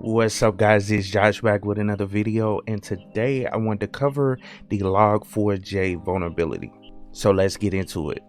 What's up, guys? It's Josh back with another video, and today I want to cover the Log4j vulnerability. So let's get into it.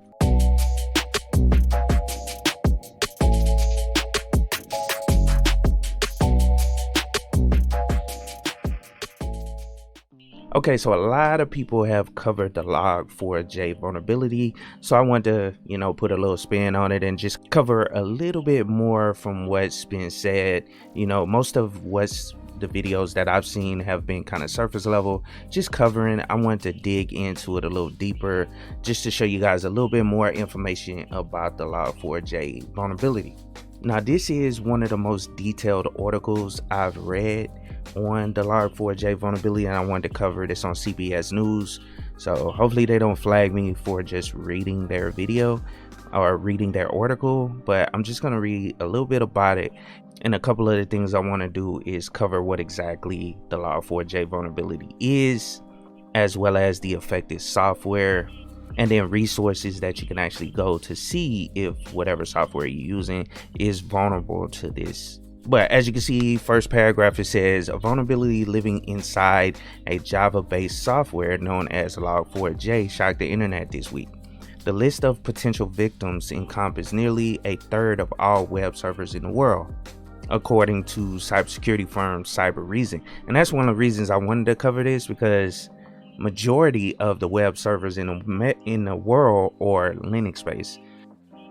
Okay, so a lot of people have covered the Log4j vulnerability, so I want to, put a little spin on it and just cover a little bit more from what's been said. Most of the videos that I've seen have been kind of surface level, just covering. I want to dig into it a little deeper, just to show you guys a little bit more information about the Log4j vulnerability. Now, this is one of the most detailed articles I've read on the Log4j vulnerability, and I wanted to cover this on CBS News. So hopefully they don't flag me for just reading their video or reading their article, but I'm just going to read a little bit about it. And a couple of the things I want to do is cover what exactly the Log4j vulnerability is, as well as the affected software, and then resources that you can actually go to see if whatever software you're using is vulnerable to this. But as you can see, first paragraph, it says a vulnerability living inside a Java-based software known as Log4j shocked the internet this week. The list of potential victims encompasses nearly a third of all web servers in the world, according to cybersecurity firm Cybereason. And that's one of the reasons I wanted to cover this, because majority of the web servers in the world are Linux based.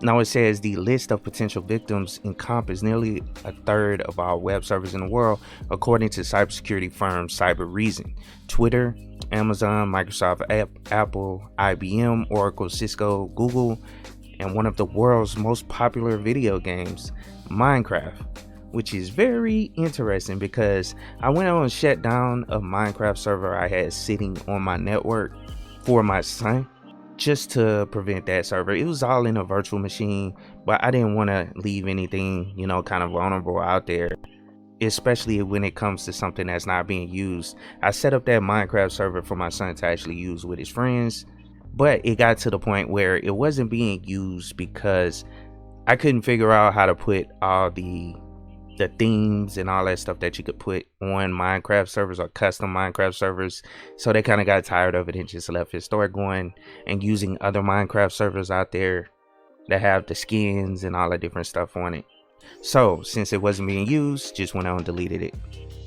Now it says the list of potential victims encompasses nearly a third of all web servers in the world, according to cybersecurity firm Cybereason. Twitter, Amazon, Microsoft, Apple, IBM, Oracle, Cisco, Google, and one of the world's most popular video games, Minecraft, which is very interesting because I went on and shut down a Minecraft server I had sitting on my network for my son, just to prevent that server. It was all in a virtual machine, but I didn't want to leave anything, kind of vulnerable out there, especially when it comes to something that's not being used. I set up that Minecraft server for my son to actually use with his friends, but it got to the point where it wasn't being used because I couldn't figure out how to put all the themes and all that stuff that you could put on Minecraft servers or custom Minecraft servers. So they kind of got tired of it and just left it. Started going and using other Minecraft servers out there that have the skins and all the different stuff on it. So since it wasn't being used, just went out and deleted it.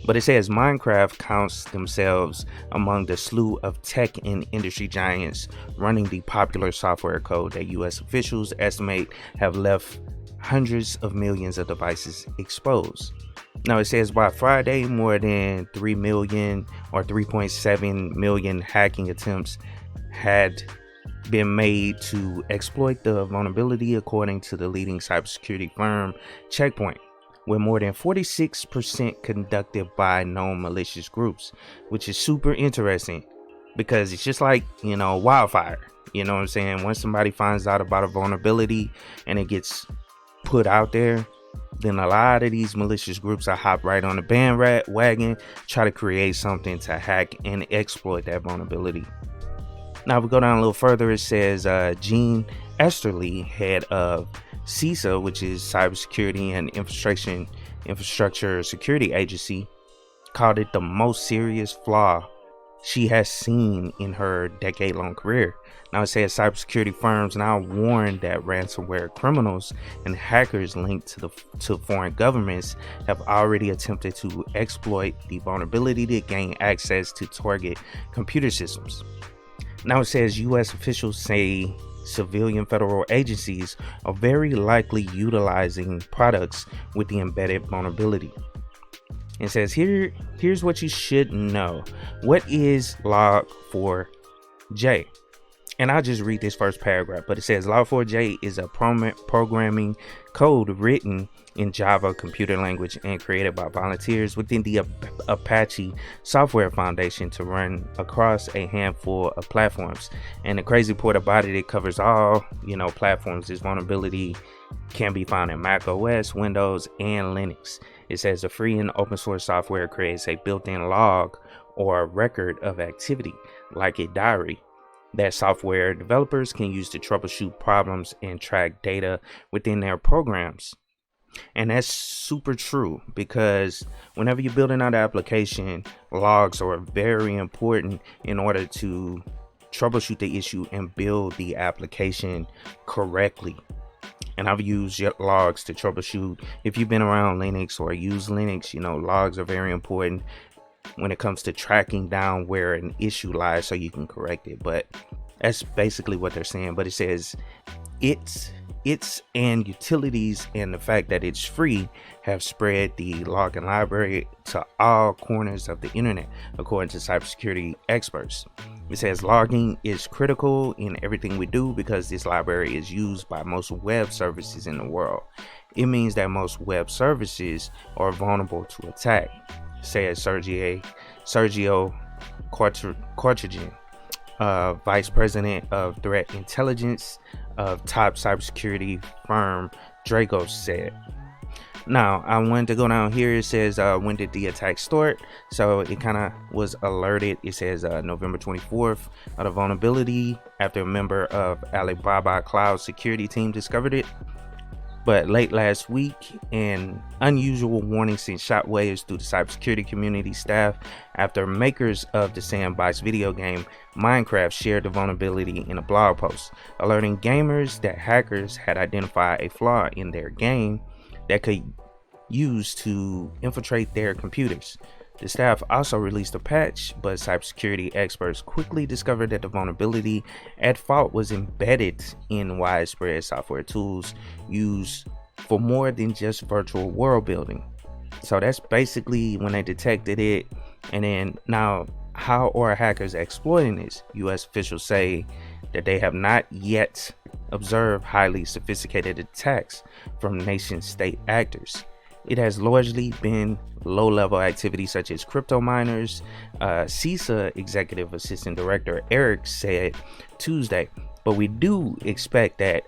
But it says Minecraft counts themselves among the slew of tech and industry giants running the popular software code that US officials estimate have left hundreds of millions of devices exposed. Now it says by Friday, more than 3 million or 3.7 million hacking attempts had been made to exploit the vulnerability, according to the leading cybersecurity firm Checkpoint, with more than 46% conducted by known malicious groups, which is super interesting because it's just like, wildfire. You know what I'm saying? Once somebody finds out about a vulnerability and it gets put out there, then a lot of these malicious groups will hop right on the bandwagon, try to create something to hack and exploit that vulnerability. Now if we go down a little further, it says Gene Esterly, head of CISA, which is Cybersecurity and Infrastructure Security Agency, called it the most serious flaw she has seen in her decade-long career. Now it says cybersecurity firms now warn that ransomware criminals and hackers linked to foreign governments have already attempted to exploit the vulnerability to gain access to target computer systems. Now it says US officials say civilian federal agencies are very likely utilizing products with the embedded vulnerability. It says here's what you should know. What is Log4j? And I'll just read this first paragraph, but it says Log4j is a programming code written in Java computer language and created by volunteers within the Apache Software Foundation to run across a handful of platforms. And the crazy part about it, it covers all, platforms. This vulnerability can be found in Mac OS, Windows, and Linux. It says the free and open source software creates a built-in log or a record of activity, like a diary, that software developers can use to troubleshoot problems and track data within their programs. And that's super true, because whenever you're building out an application, logs are very important in order to troubleshoot the issue and build the application correctly. And I've used logs to troubleshoot. If you've been around Linux or use Linux, you know, logs are very important when it comes to tracking down where an issue lies so you can correct it. But that's basically what they're saying. But it says it's and utilities and the fact that it's free have spread the logging library to all corners of the internet, according to cybersecurity experts. It says logging is critical in everything we do because this library is used by most web services in the world. It means that most web services are vulnerable to attack, says Sergio Quartarian, Vice President of Threat Intelligence of top cybersecurity firm Dragos said. Now, I wanted to go down here. It says, when did the attack start? So it kind of was alerted. It says November 24th of the vulnerability after a member of Alibaba cloud security team discovered it. But late last week, an unusual warning sent shockwaves through the cybersecurity community staff after makers of the sandbox video game Minecraft shared the vulnerability in a blog post, alerting gamers that hackers had identified a flaw in their game that could use to infiltrate their computers. The staff also released a patch, but cybersecurity experts quickly discovered that the vulnerability at fault was embedded in widespread software tools used for more than just virtual world building. So that's basically when they detected it. And then now, how are hackers exploiting this? US officials say that they have not yet observed highly sophisticated attacks from nation state actors. It has largely been low-level activity such as crypto miners. CISA Executive Assistant Director Eric said Tuesday, but we do expect that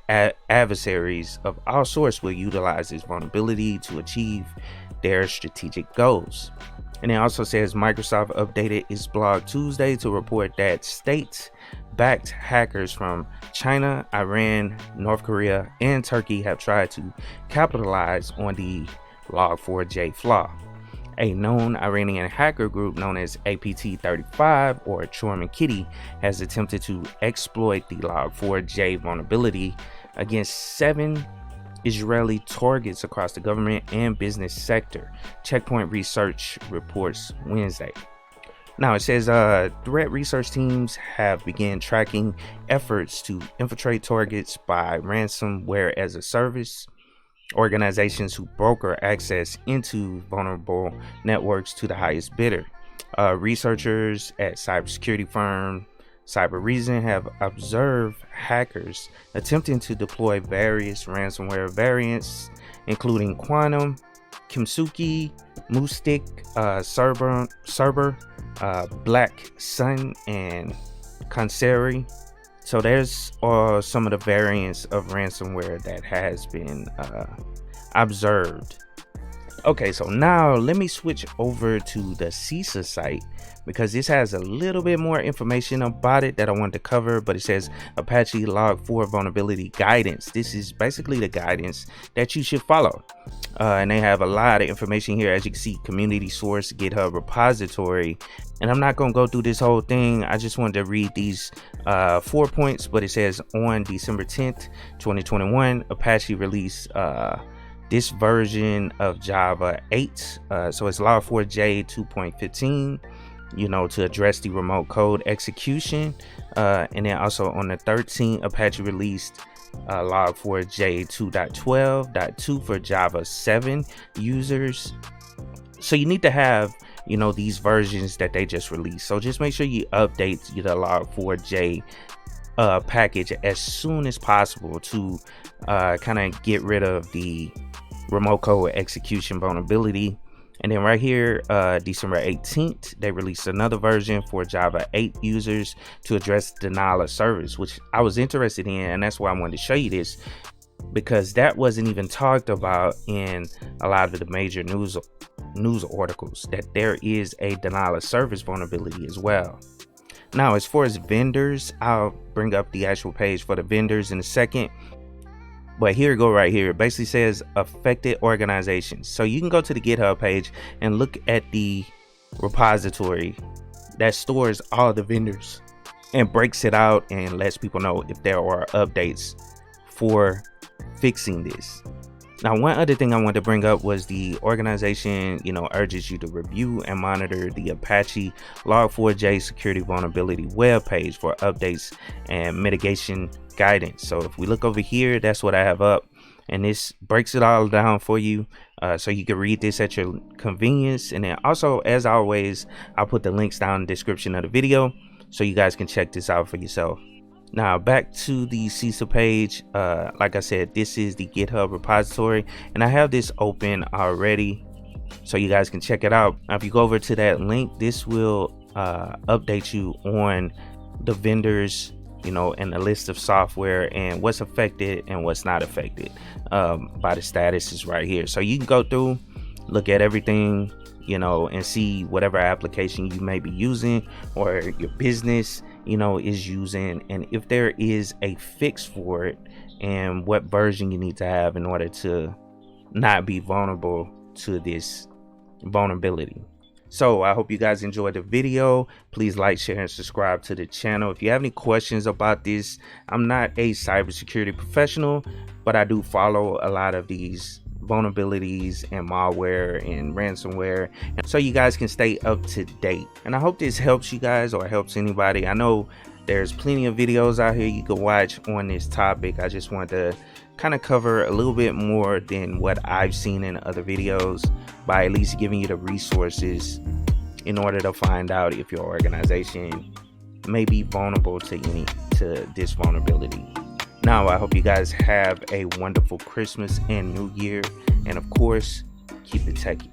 adversaries of all sorts will utilize this vulnerability to achieve their strategic goals. And it also says Microsoft updated its blog Tuesday to report that state-backed hackers from China, Iran, North Korea, and Turkey have tried to capitalize on the Log4j flaw. A known Iranian hacker group known as APT35 or Chorman Kitty has attempted to exploit the Log4j vulnerability against 7 Israeli targets across the government and business sector, Checkpoint Research reports Wednesday. Now it says threat research teams have begun tracking efforts to infiltrate targets by ransomware as a service organizations who broker access into vulnerable networks to the highest bidder. Researchers at cybersecurity firm Cyber Reason have observed hackers attempting to deploy various ransomware variants, including Quantum, Kimsuki, Moostic, Cerber, Black Sun, and Kanseri. So there's some of the variants of ransomware that has been observed. Okay, so now let me switch over to the CISA site because this has a little bit more information about it that I want to cover. But it says Apache Log4 vulnerability guidance. This is basically the guidance that you should follow. And they have a lot of information here. As you can see, community source, GitHub repository. And I'm not going to go through this whole thing. I just wanted to read these 4 points. But it says on December 10th, 2021, Apache released this version of Java 8. So it's Log4j 2.15, you know, to address the remote code execution. And then also on the 13th, Apache released Log4j 2.12.2 for Java 7 users. So you need to have, you know, these versions that they just released. So just make sure you update the Log4j package as soon as possible to kind of get rid of the remote code execution vulnerability. And then right here, December 18th, they released another version for Java 8 users to address denial of service, which I was interested in, and that's why I wanted to show you this, because that wasn't even talked about in a lot of the major news articles, that there is a denial of service vulnerability as well. Now, as far as vendors, I'll bring up the actual page for the vendors in a second. But here you go, right here. It basically says affected organizations. So you can go to the GitHub page and look at the repository that stores all the vendors and breaks it out and lets people know if there are updates for fixing this. Now, one other thing I wanted to bring up was the organization, urges you to review and monitor the Apache Log4j security vulnerability web page for updates and mitigation guidance. So if we look over here, that's what I have up, and this breaks it all down for you, so you can read this at your convenience. And then also, as always, I'll put the links down in the description of the video so you guys can check this out for yourself. Now back to the CISA page. Like I said, this is the GitHub repository, and I have this open already so you guys can check it out. Now if you go over to that link, this will update you on the vendors, and the list of software and what's affected and what's not affected by the status is right here. So you can go through, look at everything, and see whatever application you may be using or your business is using, and if there is a fix for it and what version you need to have in order to not be vulnerable to this vulnerability. So I hope you guys enjoyed the video. Please like, share, and subscribe to the channel. If you have any questions about this, I'm not a cybersecurity professional, but I do follow a lot of these vulnerabilities and malware and ransomware, and so you guys can stay up to date. And I hope this helps you guys or helps anybody. I know there's plenty of videos out here you can watch on this topic. I just want to kind of cover a little bit more than what I've seen in other videos, by at least giving you the resources in order to find out if your organization may be vulnerable to this vulnerability. Now, I hope you guys have a wonderful Christmas and New Year, and of course, keep it techie.